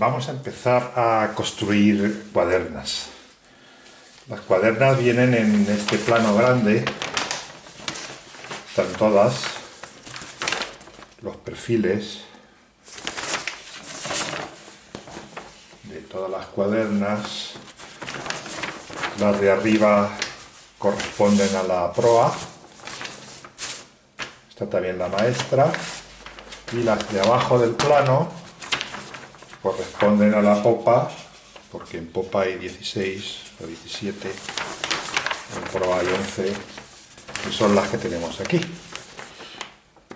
Vamos a empezar a construir cuadernas. Las cuadernas vienen en este plano grande, están todas, los perfiles de todas las cuadernas. Las de arriba corresponden a la proa, está también la maestra, y las de abajo del plano corresponden a la popa, porque en popa hay 16 o 17, en proa hay 11, y son las que tenemos aquí,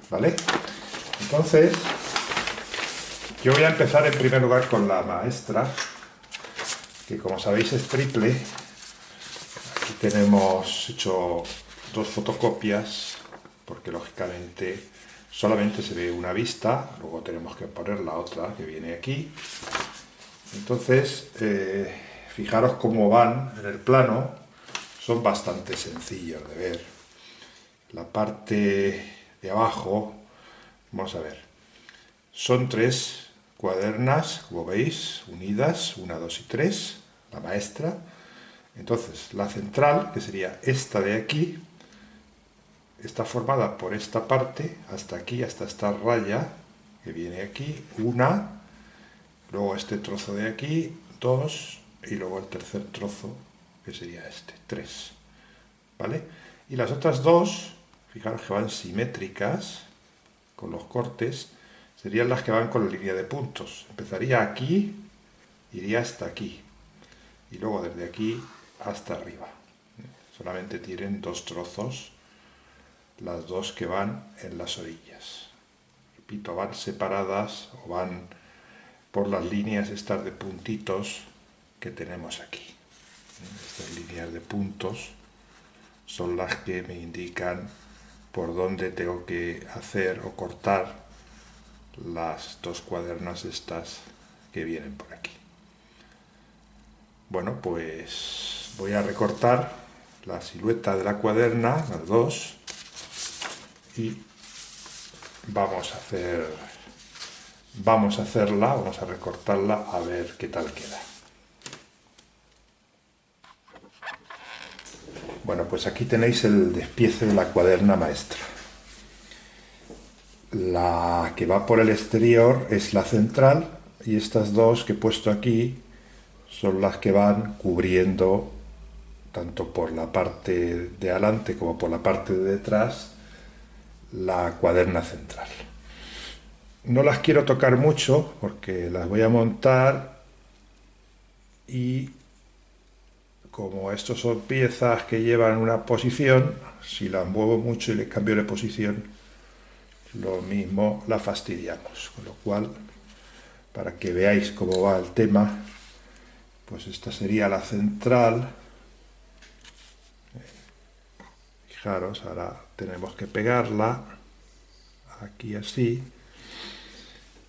¿vale? Entonces, yo voy a empezar en primer lugar con la maestra, que como sabéis es triple. Aquí tenemos hecho dos fotocopias, porque lógicamente solamente se ve una vista, luego tenemos que poner la otra que viene aquí. Entonces, fijaros cómo van en el plano, son bastante sencillos de ver. La parte de abajo, vamos a ver, son tres cuadernas, como veis, unidas, 1, 2 y 3, la maestra. Entonces, la central, que sería esta de aquí, está formada por esta parte, hasta aquí, hasta esta raya, que viene aquí, una, luego este trozo de aquí, 2, y luego el tercer trozo, que sería este, 3, ¿vale? Y las otras dos, fijaros que van simétricas, con los cortes, serían las que van con la línea de puntos. Empezaría aquí, iría hasta aquí, y luego desde aquí hasta arriba. Solamente tienen dos trozos, las dos que van en las orillas. Repito, van separadas o van por las líneas estas de puntitos que tenemos aquí. Estas líneas de puntos son las que me indican por dónde tengo que hacer o cortar las dos cuadernas estas que vienen por aquí. Bueno, pues voy a recortar la silueta de la cuaderna, las dos, y vamos a recortarla a ver qué tal queda. Bueno, pues aquí tenéis el despiece de la cuaderna maestra. La que va por el exterior es la central y estas dos que he puesto aquí son las que van cubriendo tanto por la parte de adelante como por la parte de detrás la cuaderna central. No las quiero tocar mucho porque las voy a montar y como estos son piezas que llevan una posición, si las muevo mucho y les cambio de posición, lo mismo la fastidiamos. Con lo cual, para que veáis cómo va el tema, pues esta sería la central. Fijaros, ahora tenemos que pegarla aquí así.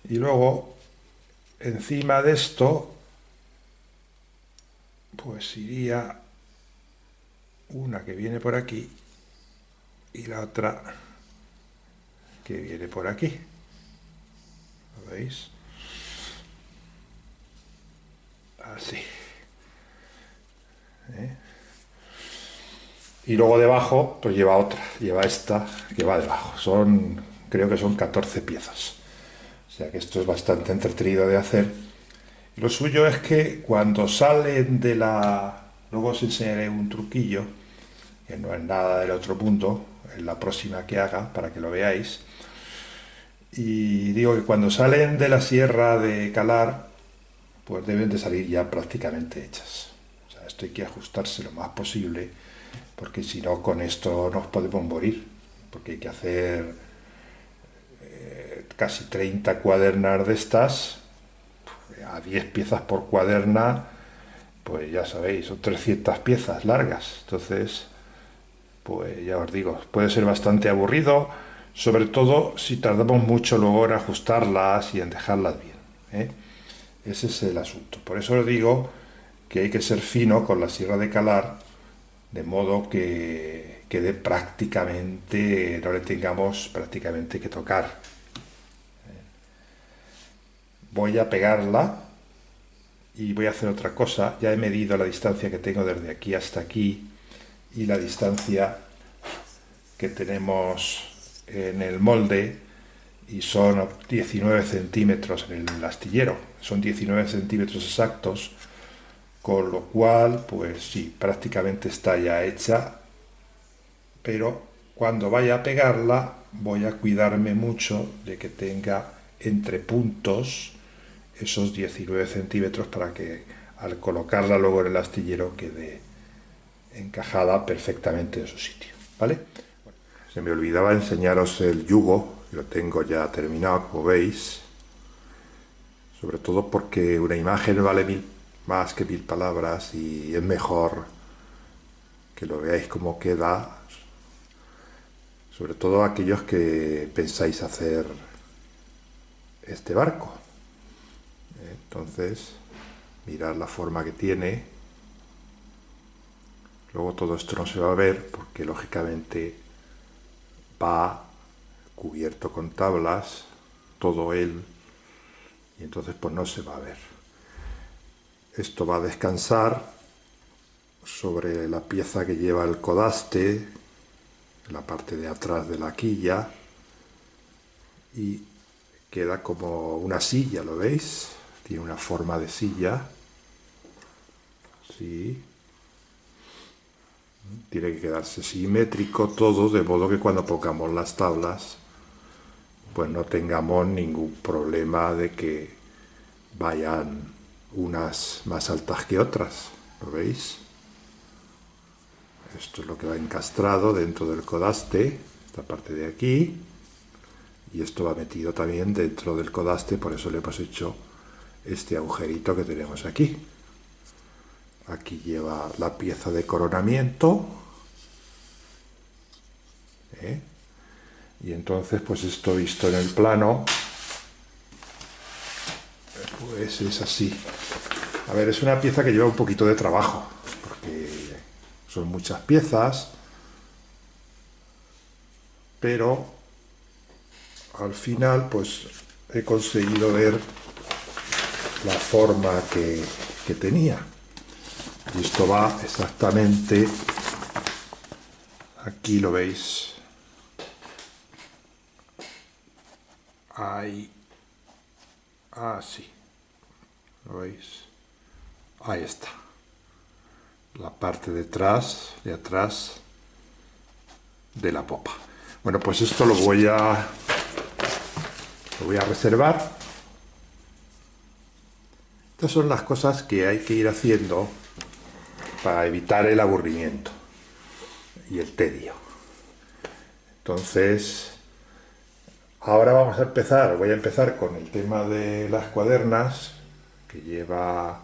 Y luego, encima de esto, pues iría una que viene por aquí y la otra que viene por aquí. ¿Lo veis? Así. Y luego debajo, pues lleva otra, lleva esta que va debajo. Creo que son 14 piezas. O sea que esto es bastante entretenido de hacer. Lo suyo es que cuando salen de la... Luego os enseñaré un truquillo, que no es nada del otro mundo, en la próxima que haga, para que lo veáis. Y digo que cuando salen de la sierra de calar, pues deben de salir ya prácticamente hechas. O sea, esto hay que ajustarse lo más posible, porque si no, con esto nos podemos morir, porque hay que hacer casi 30 cuadernas de estas, a 10 piezas por cuaderna, pues ya sabéis, son 300 piezas largas. Entonces, pues ya os digo, puede ser bastante aburrido, sobre todo si tardamos mucho luego en ajustarlas y en dejarlas bien, ¿eh? Ese es el asunto. Por eso os digo que hay que ser fino con la sierra de calar, de modo que quede prácticamente, no le tengamos prácticamente que tocar. Voy a pegarla y voy a hacer otra cosa. Ya he medido la distancia que tengo desde aquí hasta aquí y la distancia que tenemos en el molde, y son 19 centímetros en el astillero, son 19 centímetros exactos, con lo cual, pues sí, prácticamente está ya hecha, pero cuando vaya a pegarla voy a cuidarme mucho de que tenga entre puntos esos 19 centímetros para que al colocarla luego en el astillero quede encajada perfectamente en su sitio, ¿vale? Se me olvidaba enseñaros el yugo, lo tengo ya terminado, como veis, sobre todo porque una imagen vale más que 1000 palabras, y es mejor que lo veáis cómo queda, sobre todo aquellos que pensáis hacer este barco. Entonces, mirad la forma que tiene. Luego todo esto no se va a ver porque lógicamente va cubierto con tablas, todo él, y entonces pues no se va a ver. Esto va a descansar sobre la pieza que lleva el codaste, en la parte de atrás de la quilla, y queda como una silla, ¿lo veis? Tiene una forma de silla. Sí. Tiene que quedarse simétrico todo, de modo que cuando pongamos las tablas, pues no tengamos ningún problema de que vayan unas más altas que otras. ¿Lo veis? Esto es lo que va encastrado dentro del codaste, esta parte de aquí, y esto va metido también dentro del codaste, por eso le hemos hecho este agujerito que tenemos aquí. Aquí lleva la pieza de coronamiento, y entonces pues esto visto en el plano pues es así. A ver, es una pieza que lleva un poquito de trabajo porque son muchas piezas, pero al final pues he conseguido ver la forma que tenía, y esto va exactamente aquí, lo veis ahí, así, ¿lo veis? Ahí está, la parte de atrás de la popa. Bueno, pues esto lo voy a reservar. Estas son las cosas que hay que ir haciendo para evitar el aburrimiento y el tedio. Entonces, ahora voy a empezar con el tema de las cuadernas, que lleva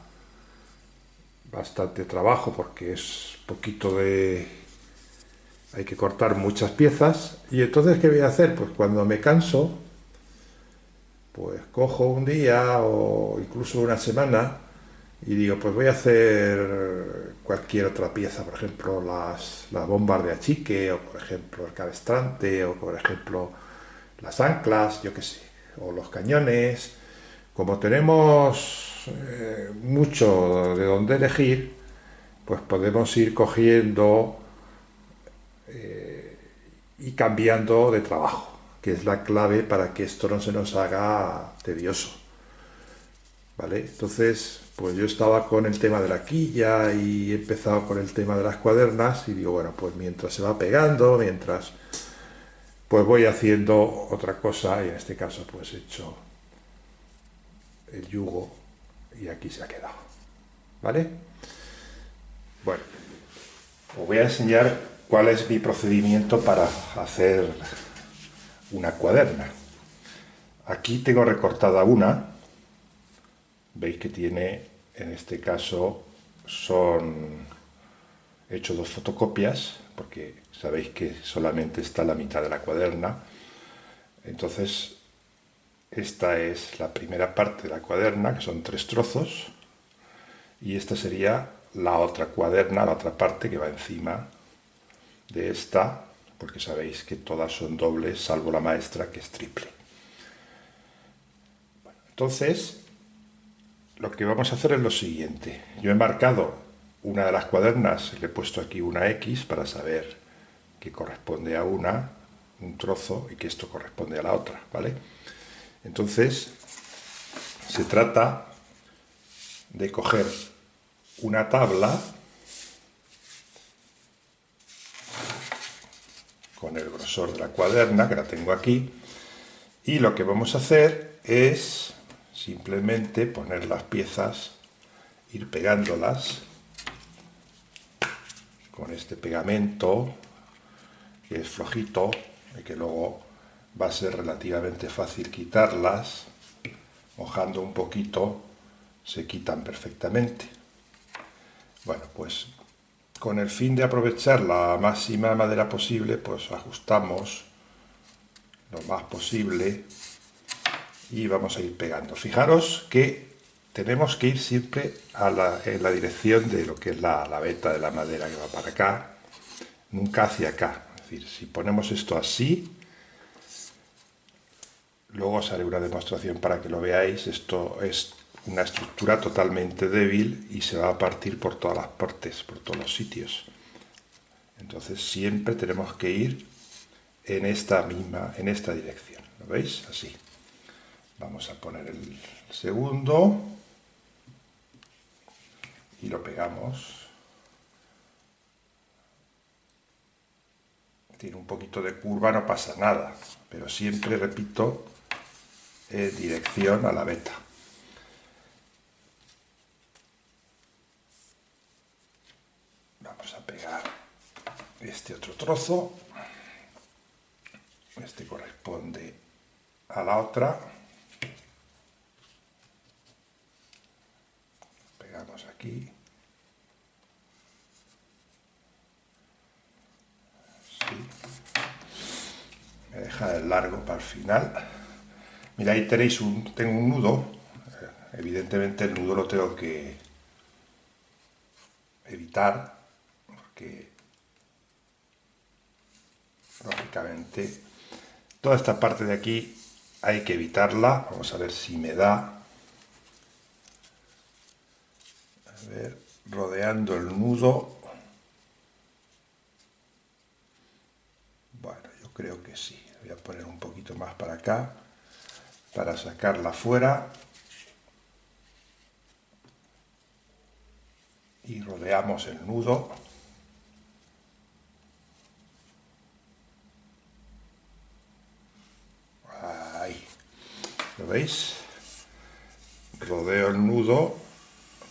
bastante trabajo porque es poquito de... hay que cortar muchas piezas. Y entonces, ¿qué voy a hacer? Pues cuando me canso, pues cojo un día o incluso una semana y digo, pues voy a hacer cualquier otra pieza, por ejemplo las bombas de achique, o por ejemplo el cabestrante, o por ejemplo las anclas, yo qué sé, o los cañones. Como tenemos mucho de dónde elegir, pues podemos ir cogiendo y cambiando de trabajo, que es la clave para que esto no se nos haga tedioso, ¿vale? Entonces, pues yo estaba con el tema de la quilla y he empezado con el tema de las cuadernas y digo, bueno, pues mientras se va pegando, pues voy haciendo otra cosa, y en este caso pues he hecho el yugo y aquí se ha quedado, ¿vale? Bueno, os voy a enseñar cuál es mi procedimiento para hacer una cuaderna. Aquí tengo recortada una, veis que tiene, en este caso he hecho 2 fotocopias porque sabéis que solamente está la mitad de la cuaderna. Entonces esta es la primera parte de la cuaderna, que son 3 trozos, y esta sería la otra cuaderna, la otra parte que va encima de esta, porque sabéis que todas son dobles, salvo la maestra, que es triple. Bueno, entonces, lo que vamos a hacer es lo siguiente. Yo he marcado una de las cuadernas, le he puesto aquí una X para saber que corresponde a un trozo, y que esto corresponde a la otra, ¿vale? Entonces, se trata de coger una tabla con el grosor de la cuaderna, que la tengo aquí, y lo que vamos a hacer es simplemente poner las piezas, ir pegándolas con este pegamento, que es flojito y que luego va a ser relativamente fácil quitarlas. Mojando un poquito se quitan perfectamente. Bueno, pues con el fin de aprovechar la máxima madera posible, pues ajustamos lo más posible y vamos a ir pegando. Fijaros que tenemos que ir siempre en la dirección de lo que es la veta de la madera, que va para acá, nunca hacia acá. Es decir, si ponemos esto así, luego os haré una demostración para que lo veáis. Esto es una estructura totalmente débil y se va a partir por todas las partes, por todos los sitios. Entonces siempre tenemos que ir en esta dirección. ¿Lo veis? Así. Vamos a poner el segundo y lo pegamos. Tiene un poquito de curva, no pasa nada, pero siempre, repito, en dirección a la veta. Vamos a pegar este otro trozo. Este corresponde a la otra. Pegamos aquí. Sí. Me deja el largo para el final. Mira, ahí tenéis tengo un nudo. Evidentemente el nudo lo tengo que evitar, porque lógicamente toda esta parte de aquí hay que evitarla. Vamos a ver si me da. A ver, rodeando el nudo. Bueno, yo creo que sí. Voy a poner un poquito más para acá para sacarla fuera. Y rodeamos el nudo. Ahí. ¿Lo veis? Rodeo el nudo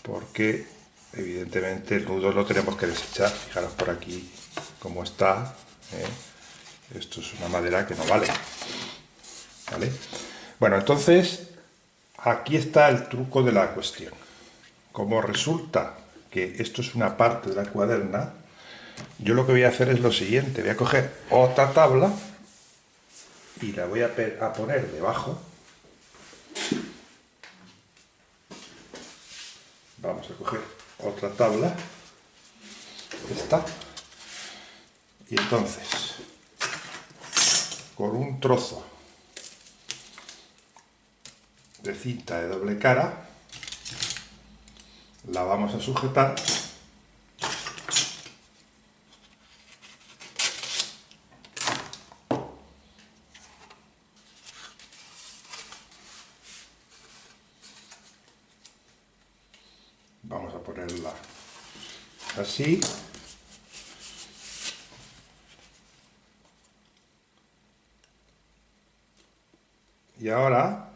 porque evidentemente el nudo lo tenemos que desechar. Fijaros por aquí cómo está. Esto es una madera que no vale. ¿Vale? Bueno, entonces aquí está el truco de la cuestión. Como resulta que esto es una parte de la cuaderna, yo lo que voy a hacer es lo siguiente. Voy a coger otra tabla y la voy a poner debajo. Vamos a coger otra tabla, esta, y entonces con un trozo de cinta de doble cara la vamos a sujetar vamos a ponerla así y ahora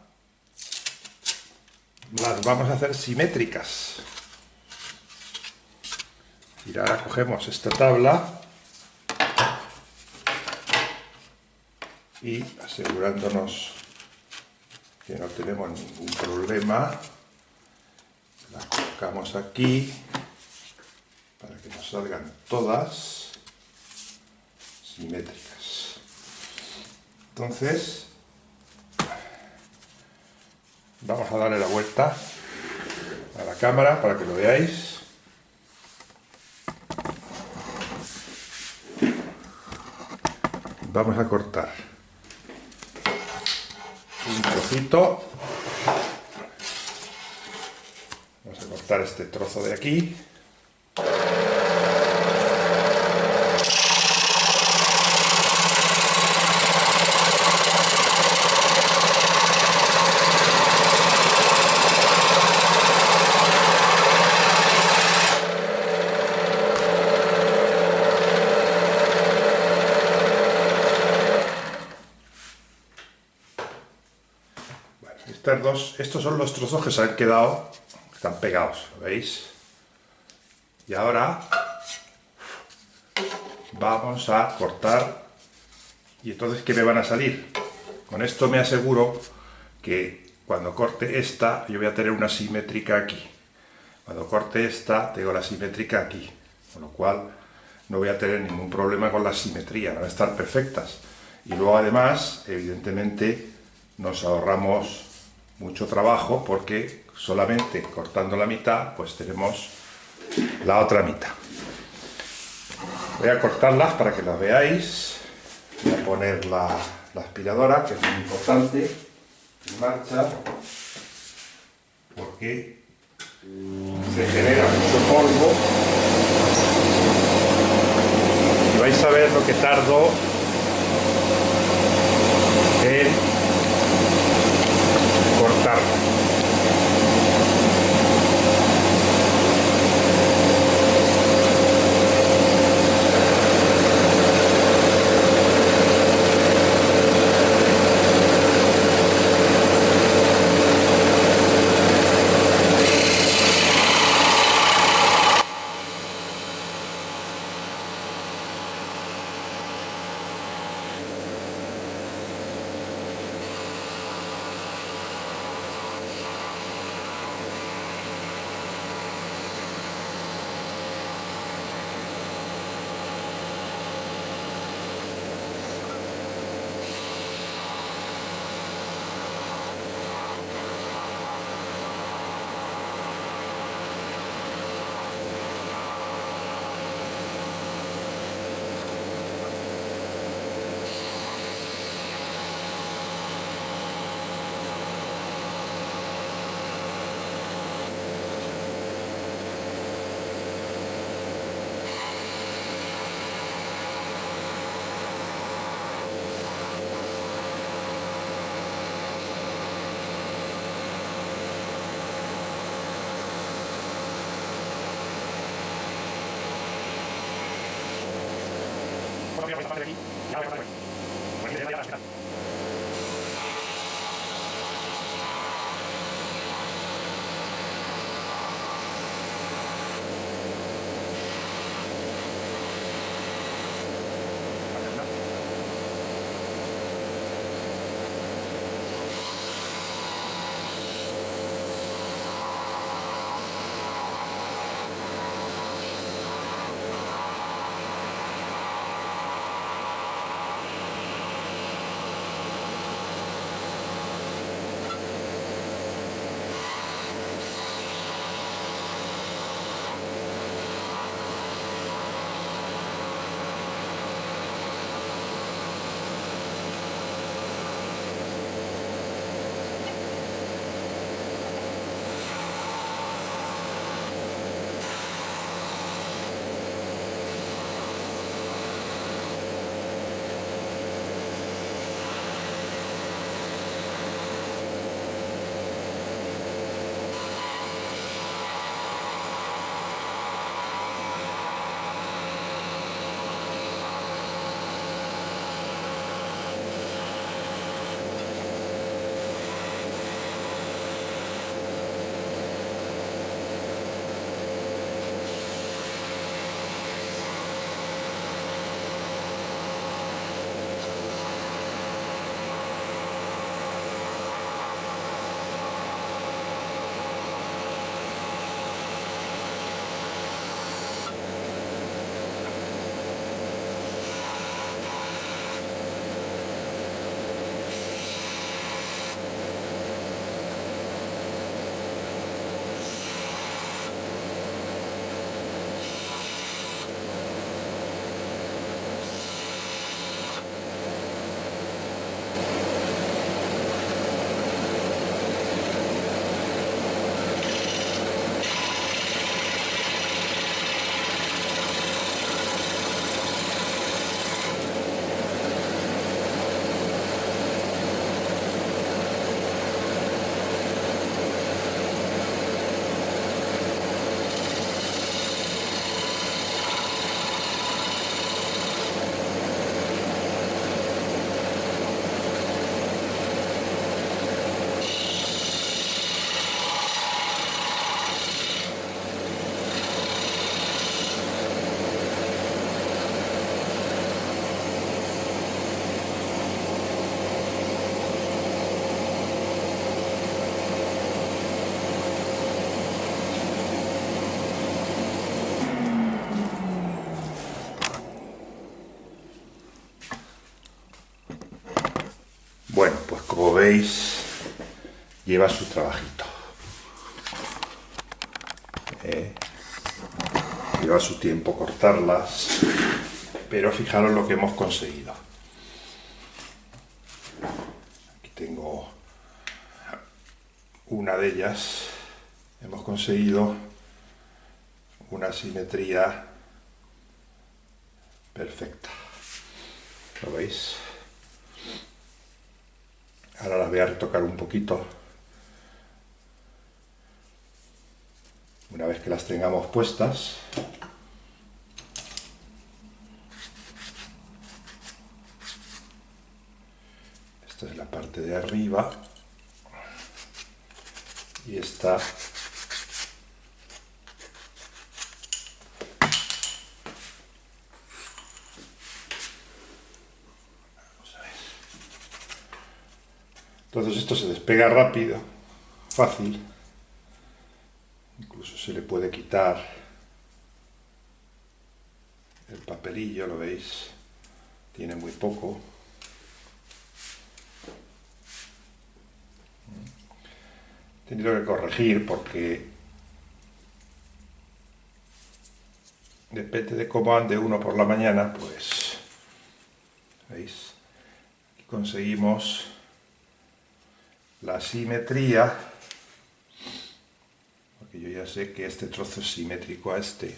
las vamos a hacer simétricas. Y ahora cogemos esta tabla y asegurándonos que no tenemos ningún problema, la colocamos aquí para que nos salgan todas simétricas. Entonces vamos a darle la vuelta a la cámara para que lo veáis. Vamos a cortar un trocito cortar este trozo de aquí. Estos son los trozos que se han quedado, están pegados, ¿veis? Y ahora vamos a cortar. Y entonces, ¿qué me van a salir? Con esto me aseguro que cuando corte esta, yo voy a tener una simétrica aquí. Cuando corte esta, tengo la simétrica aquí. Con lo cual, no voy a tener ningún problema con la simetría, van a estar perfectas. Y luego, además, evidentemente, nos ahorramos mucho trabajo porque solamente cortando la mitad pues tenemos la otra mitad. Voy a cortarlas para que las veáis. Voy a poner la aspiradora, que es muy importante, en marcha, porque se genera mucho polvo y vais a ver lo que tardo en cortar. como veis, lleva su trabajito. Lleva su tiempo cortarlas, pero fijaros lo que hemos conseguido. Aquí tengo una de ellas. Hemos conseguido una simetría perfecta. ¿Lo veis? Ahora las voy a retocar un poquito. Una vez que las tengamos puestas, esta es la parte de arriba y esta entonces esto se despega rápido, fácil, incluso se le puede quitar el papelillo, lo veis, tiene muy poco. He tenido que corregir porque depende de cómo ande uno por la mañana, pues, ¿veis? Aquí conseguimos la simetría, porque yo ya sé que este trozo es simétrico a este,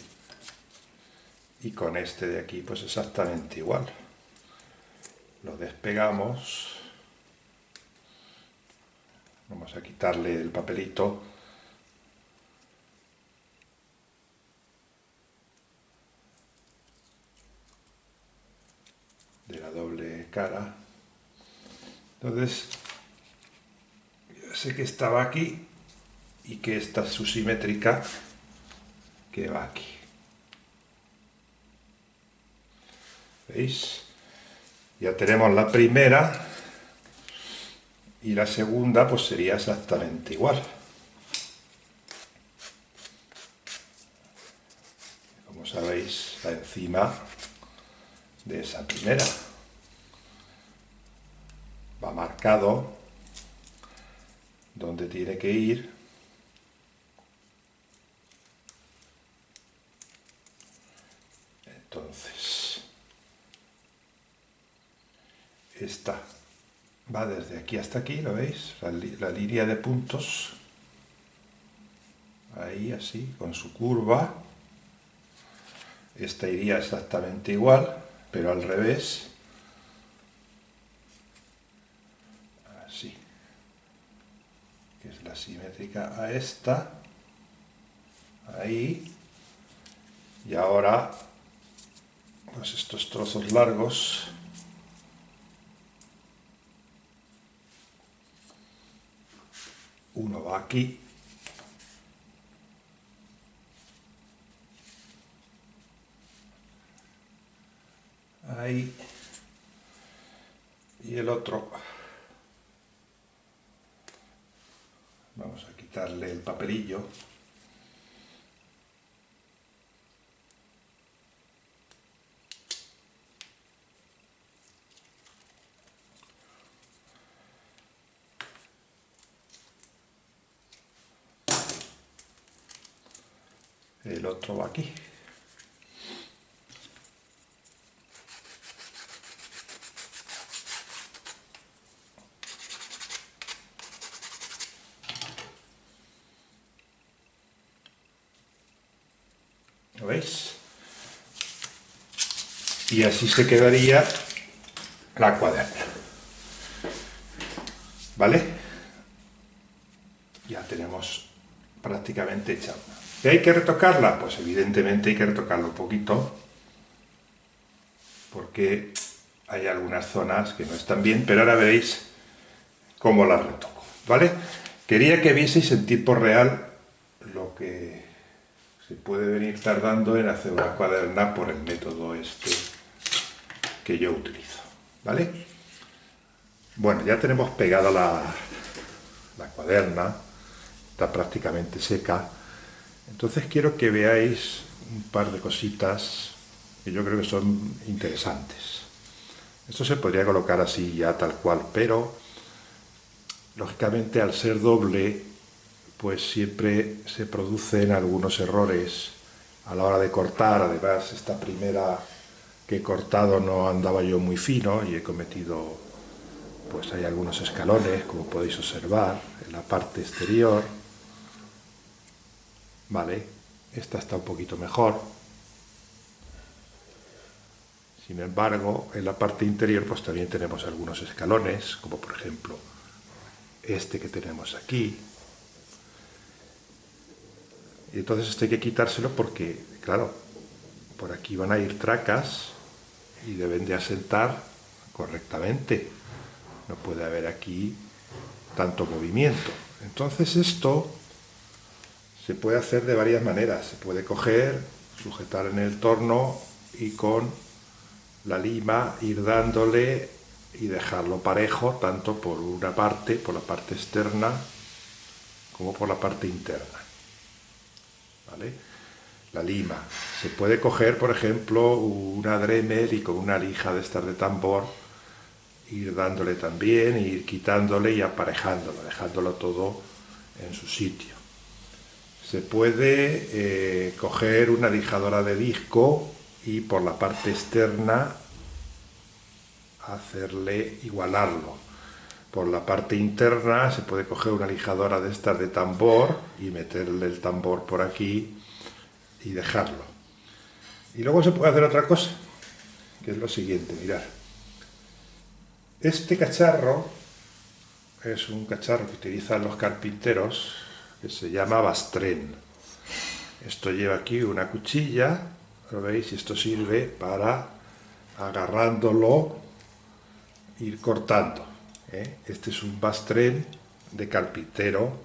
y con este de aquí pues exactamente igual. Lo despegamos, vamos a quitarle el papelito, de la doble cara. Entonces ya sé que estaba aquí y que esta es su simétrica que va aquí. ¿Veis? Ya tenemos la primera y la segunda pues sería exactamente igual. Como sabéis, va encima de esa primera. Va marcado donde tiene que ir. Entonces, esta va desde aquí hasta aquí, ¿lo veis? La línea de puntos, ahí así, con su curva. Esta iría exactamente igual, pero al revés. Así. Que es la simétrica a esta. Ahí. Y ahora, pues estos trozos largos. Uno va aquí. Ahí. Y el otro. Vamos a quitarle el papelillo. El otro va aquí. ¿Lo veis? Y así se quedaría la cuaderna. ¿Vale? Ya tenemos prácticamente hecha una. ¿Y hay que retocarla? Pues evidentemente hay que retocarla un poquito, porque hay algunas zonas que no están bien, pero ahora veréis cómo las retoco, ¿vale? Quería que vieseis en tiempo real lo que se puede venir tardando en hacer una cuaderna por el método este que yo utilizo, ¿vale? Bueno, ya tenemos pegada la cuaderna, está prácticamente seca. Entonces quiero que veáis un par de cositas que yo creo que son interesantes. Esto se podría colocar así ya tal cual, pero lógicamente al ser doble, pues siempre se producen algunos errores a la hora de cortar. Además, esta primera que he cortado no andaba yo muy fino y he cometido, pues hay algunos escalones, como podéis observar, en la parte exterior. Vale, esta está un poquito mejor. Sin embargo, en la parte interior pues también tenemos algunos escalones, como por ejemplo este que tenemos aquí. Y entonces esto hay que quitárselo porque, claro, por aquí van a ir tracas y deben de asentar correctamente. No puede haber aquí tanto movimiento. Entonces esto se puede hacer de varias maneras. Se puede coger, sujetar en el torno y con la lima ir dándole y dejarlo parejo, tanto por una parte, por la parte externa, como por la parte interna. ¿Vale? La lima. Se puede coger, por ejemplo, una Dremel y con una lija de estas de tambor ir dándole también, ir quitándole y aparejándolo, dejándolo todo en su sitio. Se puede coger una lijadora de disco y por la parte externa hacerle igualarlo. Por la parte interna se puede coger una lijadora de estas de tambor y meterle el tambor por aquí y dejarlo. Y luego se puede hacer otra cosa, que es lo siguiente, mirad. Este cacharro es un cacharro que utilizan los carpinteros, que se llama bastren. Esto lleva aquí una cuchilla, ¿lo veis? Y esto sirve para, agarrándolo, ir cortando. Este es un bastren de carpintero,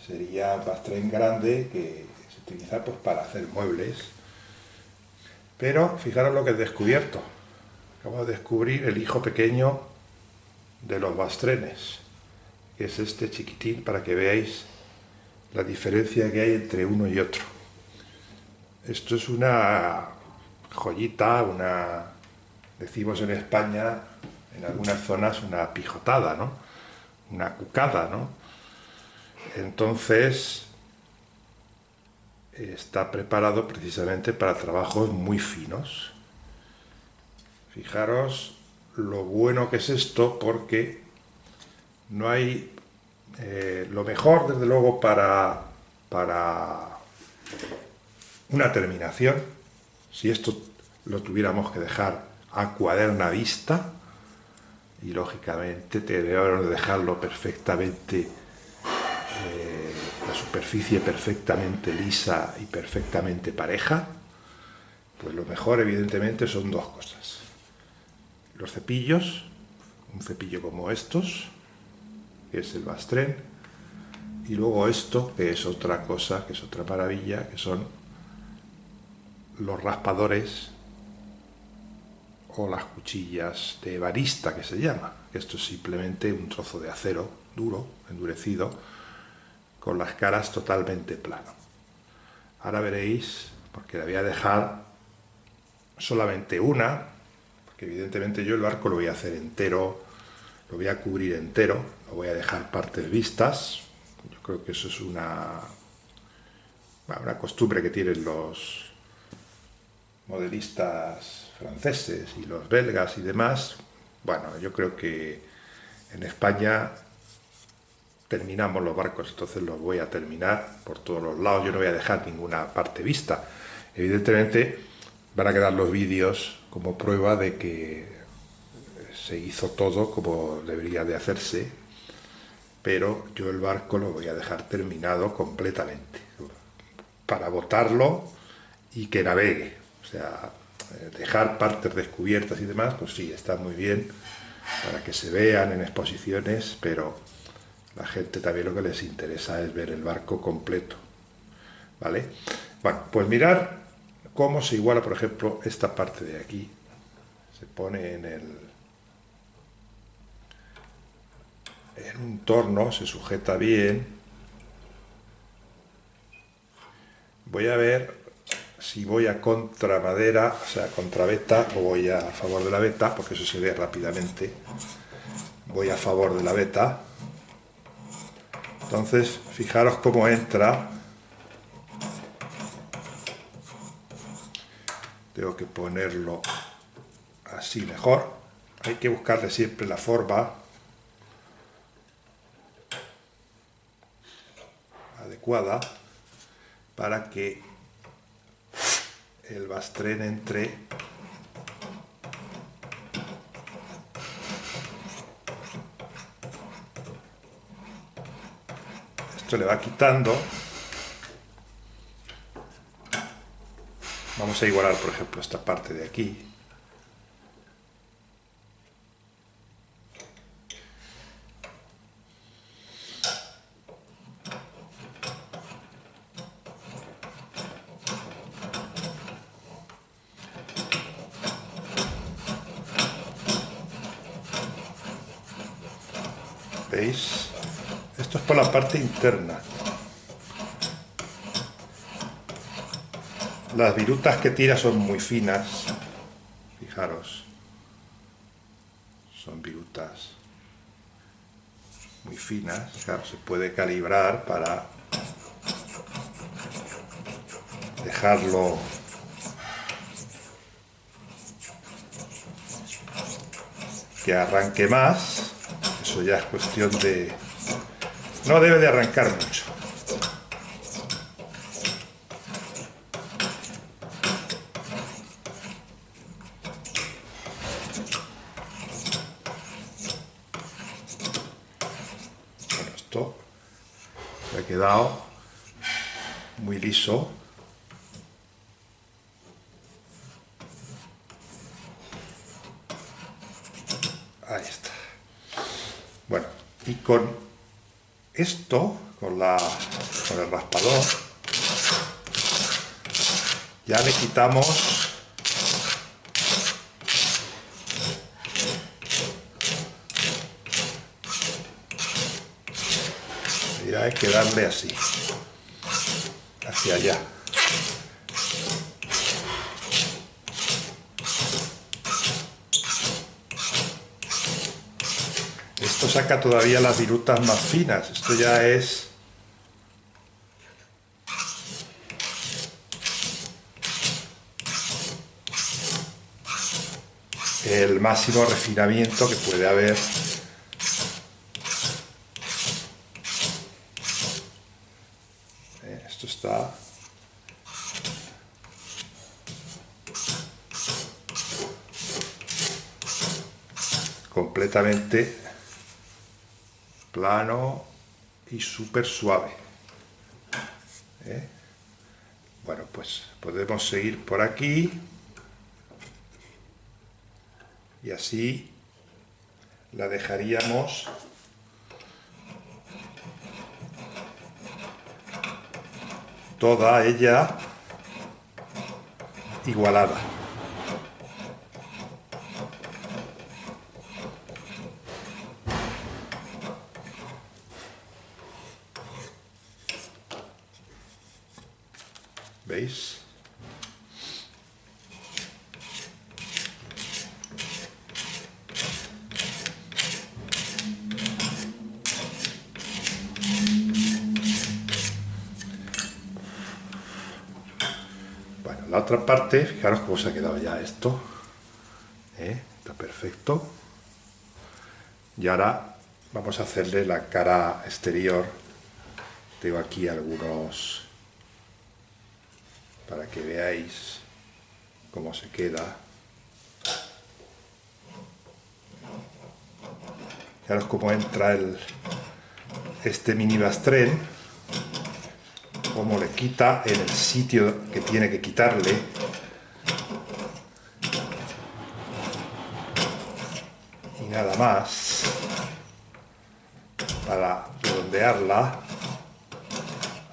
sería un bastren grande que se utiliza pues, para hacer muebles. Pero fijaros lo que he descubierto. Acabo de descubrir el hijo pequeño de los bastrenes, que es este chiquitín, para que veáis la diferencia que hay entre uno y otro. Esto es una joyita, decimos en España, en algunas zonas, una pijotada, ¿no? Una cucada, ¿no? Entonces, está preparado precisamente para trabajos muy finos. Fijaros lo bueno que es esto, porque no hay lo mejor, desde luego, para una terminación. Si esto lo tuviéramos que dejar a cuaderna vista, y lógicamente debemos dejarlo perfectamente, la superficie perfectamente lisa y perfectamente pareja, pues lo mejor evidentemente son dos cosas: los cepillos, un cepillo como estos, que es el bastren, y luego esto, que es otra cosa, que es otra maravilla, que son los raspadores o las cuchillas de ebanista, que se llama. Esto es simplemente un trozo de acero duro, endurecido, con las caras totalmente plano. Ahora veréis, porque le voy a dejar solamente una, porque evidentemente yo el barco lo voy a hacer entero, lo voy a cubrir entero, lo voy a dejar partes vistas. Yo creo que eso es una costumbre que tienen los modelistas franceses y los belgas y demás. Bueno, yo creo que en España terminamos los barcos, entonces los voy a terminar por todos los lados. Yo no voy a dejar ninguna parte vista. Evidentemente van a quedar los vídeos como prueba de que se hizo todo como debería de hacerse, pero yo el barco lo voy a dejar terminado completamente para botarlo y que navegue. O sea, dejar partes descubiertas y demás, pues sí, está muy bien para que se vean en exposiciones, pero la gente también lo que les interesa es ver el barco completo, ¿vale? Bueno, pues mirar cómo se iguala, por ejemplo, esta parte de aquí. Se pone en un torno, se sujeta bien. Voy a ver si voy a contra madera, o sea, contra veta, o voy a favor de la veta, porque eso se ve rápidamente. Voy a favor de la veta, Entonces, fijaros cómo entra. Tengo que ponerlo así mejor. Hay que buscarle siempre la forma adecuada para que el bastren entre esto. Le va quitando. Vamos a igualar, por ejemplo, esta parte de aquí. ¿Veis? Esto es por la parte interna. Las virutas que tira son muy finas. Fijaros. Son virutas muy finas. Claro, se puede calibrar para dejarlo que arranque más. Eso ya es cuestión de... No debe de arrancar mucho. Bueno, esto me ha quedado muy liso. Ahí está. Bueno, y con esto, con el raspador, ya le quitamos y hay que darle así, hacia allá. Esto saca todavía las virutas más finas. Esto ya es el máximo refinamiento que puede haber. Esto está completamente plano y súper suave. Bueno, pues podemos seguir por aquí y así la dejaríamos toda ella igualada. ¿Veis? Bueno, la otra parte, fijaros cómo se ha quedado ya esto. Está perfecto. Y ahora vamos a hacerle la cara exterior. Tengo aquí algunos para que veáis cómo se queda. Fijaros cómo entra este mini bastren, cómo le quita en el sitio que tiene que quitarle. Y nada más para redondearla.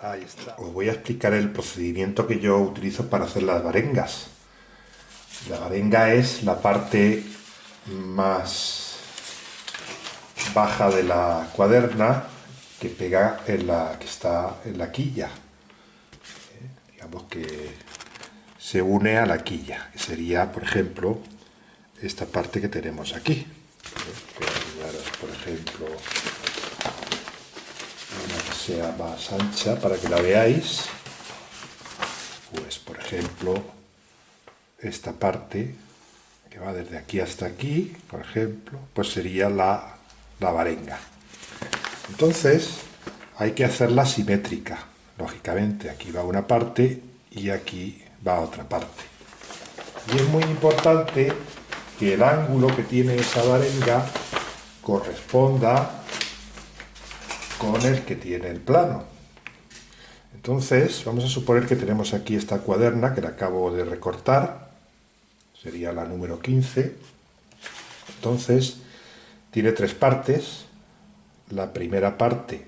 Ahí está. Os voy a explicar el procedimiento que yo utilizo para hacer las varengas. La varenga es la parte más baja de la cuaderna que pega en la que está en la quilla. Digamos que se une a la quilla, que sería, por ejemplo, esta parte que tenemos aquí. Voy a ayudaros, por ejemplo, una que sea más ancha para que la veáis. Pues, por ejemplo, esta parte que va desde aquí hasta aquí, por ejemplo, pues sería la varenga. Entonces, hay que hacerla simétrica. Lógicamente, aquí va una parte y aquí va otra parte. Y es muy importante que el ángulo que tiene esa varenga corresponda con el que tiene el plano. Entonces, vamos a suponer que tenemos aquí esta cuaderna que la acabo de recortar, sería la número 15. Entonces, tiene 3 partes. La primera parte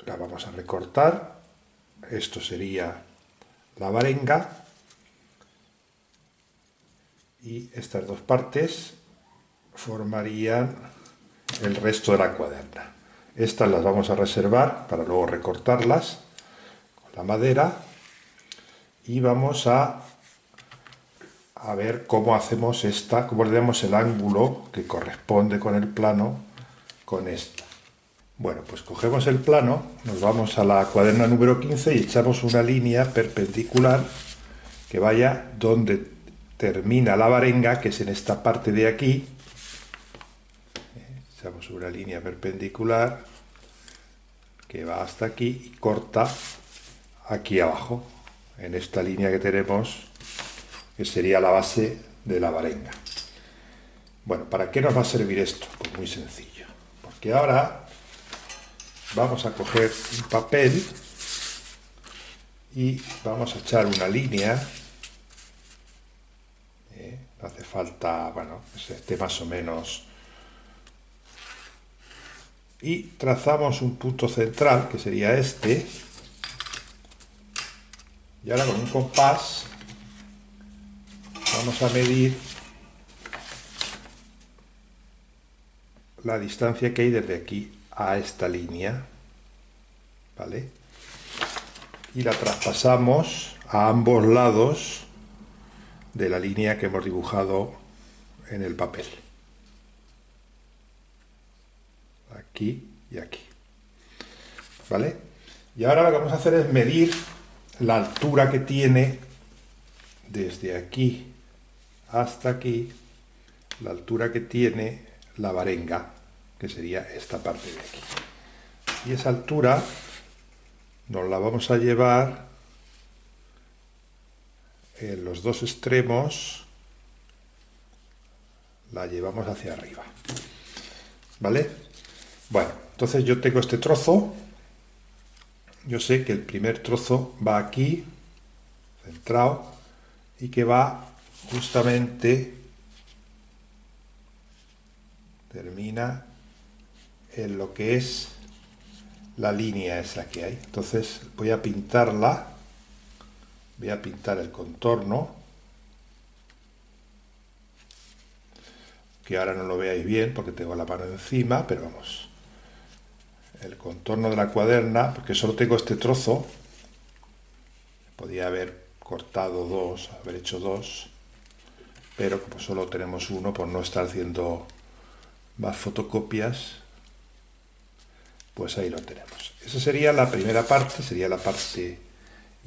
la vamos a recortar, esto sería la varenga, y estas 2 partes formarían el resto de la cuaderna. Estas las vamos a reservar para luego recortarlas con la madera, y vamos a ver cómo hacemos cómo le damos el ángulo que corresponde con el plano con esta. Bueno, pues cogemos el plano, nos vamos a la cuaderna número 15 y echamos una línea perpendicular que vaya donde termina la varenga, que es en esta parte de aquí. Echamos una línea perpendicular que va hasta aquí y corta aquí abajo, en esta línea que tenemos, que sería la base de la varenga. Bueno, ¿para qué nos va a servir esto? Pues muy sencillo, porque ahora vamos a coger un papel y vamos a echar una línea. No hace falta, bueno, que esté más o menos. Y trazamos un punto central, que sería este. Y ahora con un compás vamos a medir la distancia que hay desde aquí a esta línea, ¿vale? Y la traspasamos a ambos lados de la línea que hemos dibujado en el papel. Aquí y aquí, ¿vale? Y ahora lo que vamos a hacer es medir la altura que tiene desde aquí hasta aquí, la altura que tiene la varenga, que sería esta parte de aquí. Y esa altura nos la vamos a llevar en los 2 extremos, la llevamos hacia arriba, ¿vale? Bueno, entonces yo tengo este trozo, yo sé que el primer trozo va aquí, centrado, y que va justamente, termina en lo que es la línea esa que hay. Entonces voy a pintarla, voy a pintar el contorno, que ahora no lo veáis bien porque tengo la mano encima, pero vamos, el contorno de la cuaderna, porque solo tengo este trozo, podía haber cortado 2, haber hecho 2, pero como solo tenemos uno, por no estar haciendo más fotocopias, pues ahí lo tenemos. Esa sería la primera parte, sería la parte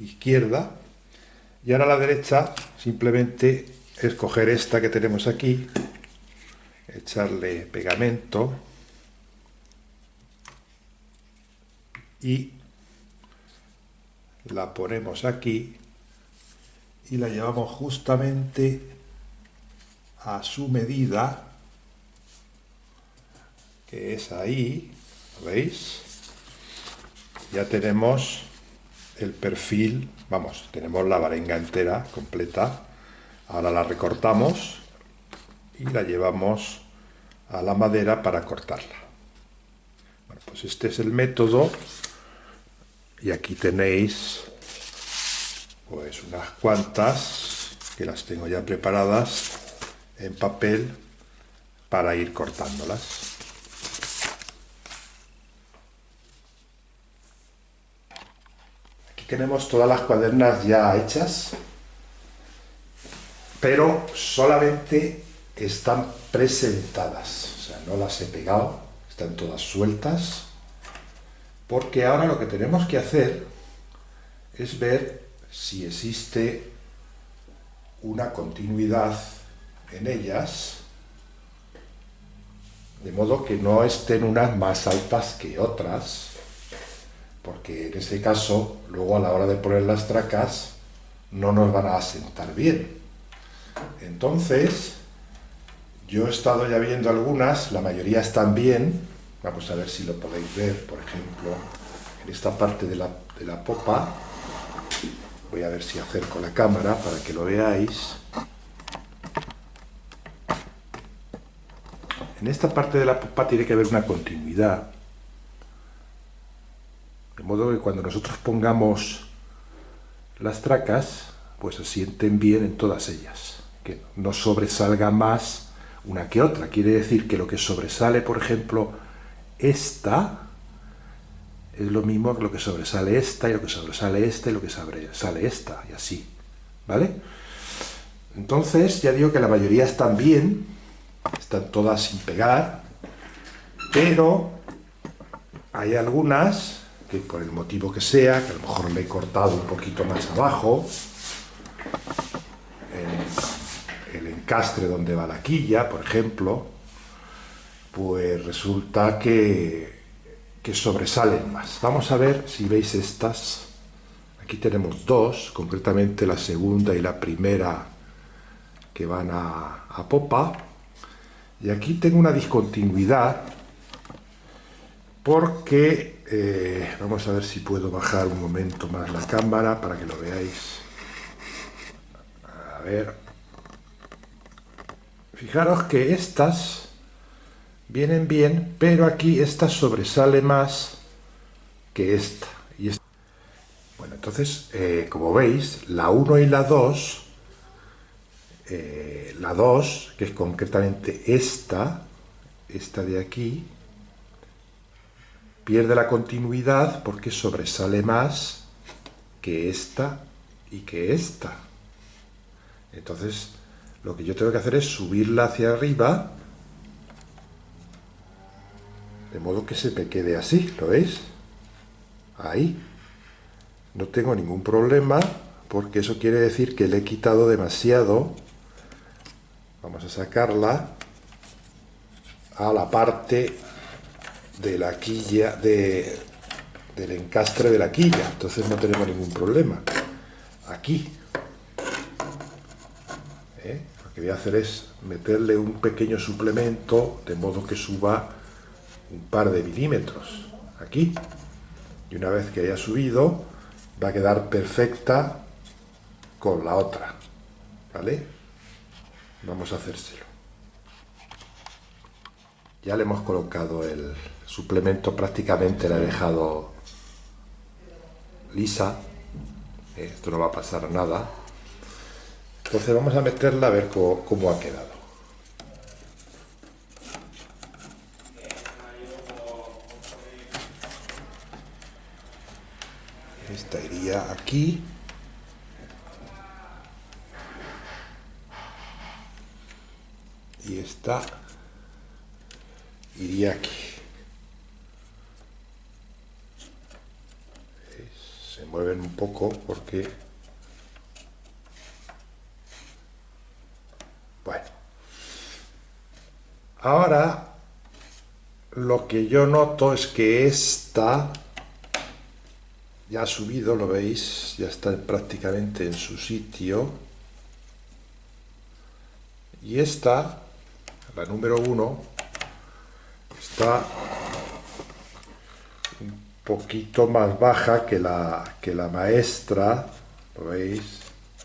izquierda, y ahora a la derecha simplemente es coger esta que tenemos aquí, echarle pegamento y la ponemos aquí y la llevamos justamente a su medida, que es ahí, ¿lo veis? Ya tenemos el perfil, vamos, tenemos la varenga entera, completa. Ahora la recortamos y la llevamos a la madera para cortarla. Bueno, pues este es el método, y aquí tenéis pues unas cuantas que las tengo ya preparadas en papel para ir cortándolas. Aquí tenemos todas las cuadernas ya hechas, pero solamente están presentadas, o sea, no las he pegado, están todas sueltas, porque ahora lo que tenemos que hacer es ver si existe una continuidad en ellas, de modo que no estén unas más altas que otras, porque en ese caso, luego a la hora de poner las tracas, no nos van a asentar bien. Entonces, yo he estado ya viendo algunas, la mayoría están bien. Vamos a ver si lo podéis ver, por ejemplo, en esta parte de la popa. Voy a ver si acerco la cámara para que lo veáis. En esta parte de la popa tiene que haber una continuidad. De modo que cuando nosotros pongamos las tracas, pues se sienten bien en todas ellas. Que no sobresalga más una que otra. Quiere decir que lo que sobresale, por ejemplo, esta, es lo mismo que lo que sobresale esta, y lo que sobresale esta, y lo que sobresale esta, y así. ¿Vale? Entonces, ya digo que la mayoría están bien, están todas sin pegar, pero hay algunas que por el motivo que sea, que a lo mejor le he cortado un poquito más abajo, el encastre donde va la quilla, por ejemplo, pues resulta que sobresalen más. Vamos a ver si veis estas. Aquí tenemos dos, concretamente la segunda y la primera, que van a popa. Y aquí tengo una discontinuidad porque, vamos a ver si puedo bajar un momento más la cámara para que lo veáis. A ver. Fijaros que estas vienen bien, pero aquí esta sobresale más que esta. Bueno, entonces, como veis, la 1 y la 2, la 2, que es concretamente esta de aquí, pierde la continuidad porque sobresale más que esta y que esta. Entonces, lo que yo tengo que hacer es subirla hacia arriba, de modo que se me quede así, ¿lo veis? Ahí. No tengo ningún problema, porque eso quiere decir que le he quitado demasiado. Vamos a sacarla a la parte de la quilla, del encastre de la quilla. Entonces no tenemos ningún problema. Aquí. Lo que voy a hacer es meterle un pequeño suplemento, de modo que suba un par de milímetros. Aquí. Y una vez que haya subido, va a quedar perfecta con la otra. ¿Vale? Vamos a hacérselo. Ya le hemos colocado el suplemento, prácticamente la he dejado lisa. Esto no va a pasar nada. Entonces vamos a meterla a ver cómo ha quedado. Esta iría aquí. Y esta iría aquí. Se mueven un poco porque... Bueno. Ahora, lo que yo noto es que esta ya ha subido, lo veis, ya está prácticamente en su sitio. Y esta, la número 1, está un poquito más baja que la maestra, ¿lo veis?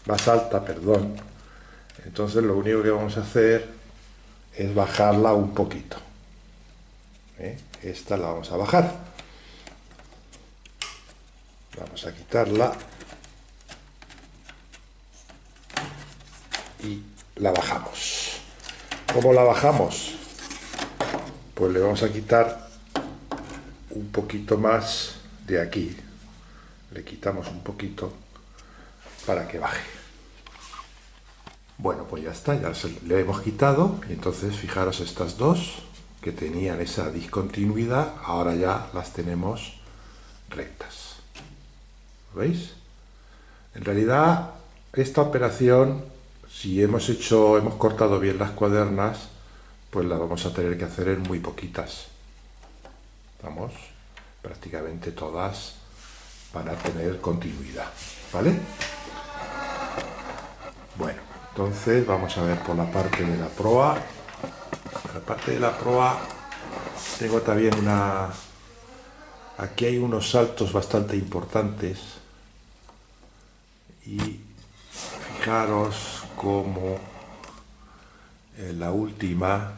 Más alta, perdón. Entonces lo único que vamos a hacer es bajarla un poquito. Esta la vamos a bajar. Vamos a quitarla y la bajamos. ¿Cómo la bajamos? Pues le vamos a quitar un poquito más de aquí. Le quitamos un poquito para que baje. Bueno, pues ya está, ya le hemos quitado. Y entonces fijaros, estas dos que tenían esa discontinuidad, ahora ya las tenemos rectas. ¿Lo veis? En realidad, esta operación, si hemos cortado bien las cuadernas, pues la vamos a tener que hacer en muy poquitas. Vamos, prácticamente todas van a tener continuidad, ¿vale? Bueno, entonces vamos a ver por la parte de la proa. La parte de la proa tengo también aquí hay unos saltos bastante importantes y fijaros como la última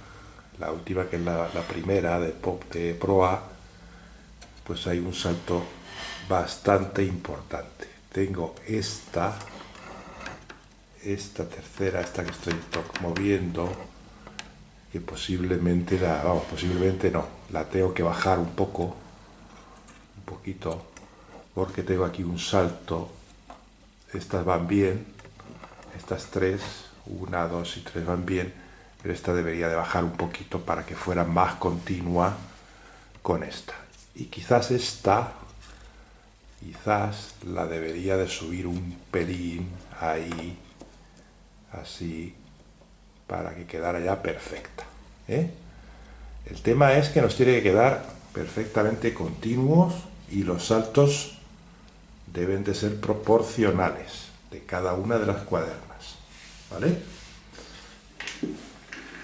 que es la primera de proa, pues hay un salto bastante importante. Tengo esta tercera, esta que estoy moviendo, que posiblemente posiblemente no, la tengo que bajar un poquito, porque tengo aquí un salto. Estas van bien, estas tres, 1, 2 y 3 van bien, pero esta debería de bajar un poquito para que fuera más continua con esta. Y quizás esta, la debería de subir un pelín ahí, así, para que quedara ya perfecta, ¿eh? El tema es que nos tiene que quedar perfectamente continuos y los saltos deben de ser proporcionales de cada una de las cuadernas, ¿vale?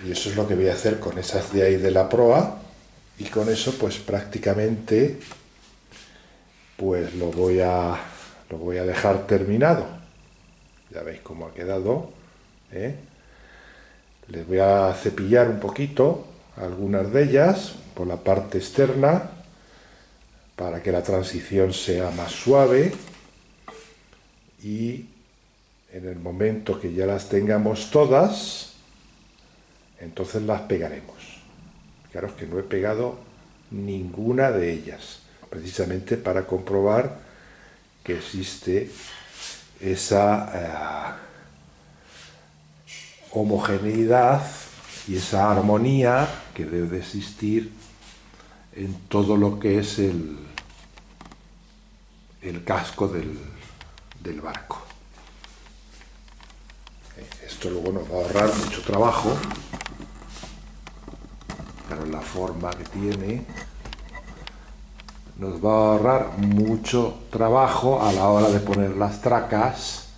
Y eso es lo que voy a hacer con esas de ahí de la proa, y con eso pues prácticamente pues lo voy a dejar terminado. Ya veis cómo ha quedado, ¿eh? Les voy a cepillar un poquito algunas de ellas por la parte externa para que la transición sea más suave, y en el momento que ya las tengamos todas, entonces las pegaremos. Fijaros que no he pegado ninguna de ellas, precisamente para comprobar que existe esa homogeneidad y esa armonía que debe de existir en todo lo que es el casco del barco. Esto luego nos va a ahorrar mucho trabajo, pero la forma que tiene nos va a ahorrar mucho trabajo a la hora de poner las tracas.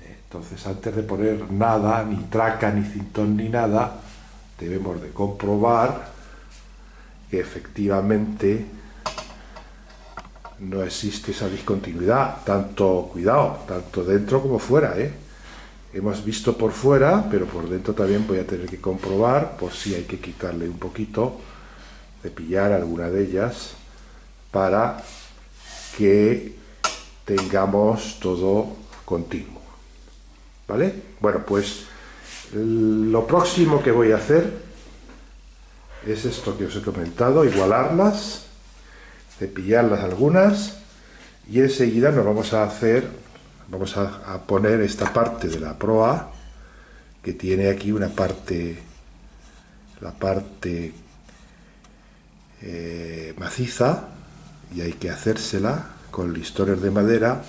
Entonces, antes de poner nada, ni traca, ni cintón, ni nada, debemos de comprobar que efectivamente no existe esa discontinuidad, tanto dentro como fuera, ¿eh? Hemos visto por fuera, pero por dentro también voy a tener que comprobar, por si hay que quitarle un poquito, cepillar alguna de ellas, para que tengamos todo continuo, ¿vale? Bueno, pues lo próximo que voy a hacer es esto que os he comentado, igualarlas, cepillarlas algunas, y enseguida nos vamos a poner esta parte de la proa, que tiene aquí una parte, la parte maciza, y hay que hacérsela con listones de madera,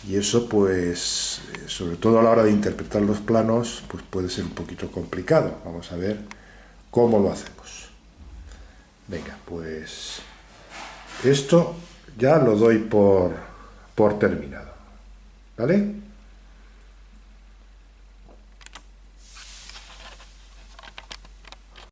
y eso pues sobre todo a la hora de interpretar los planos pues puede ser un poquito complicado. Vamos a ver cómo lo hacemos. Venga, pues esto ya lo doy por terminado, ¿vale?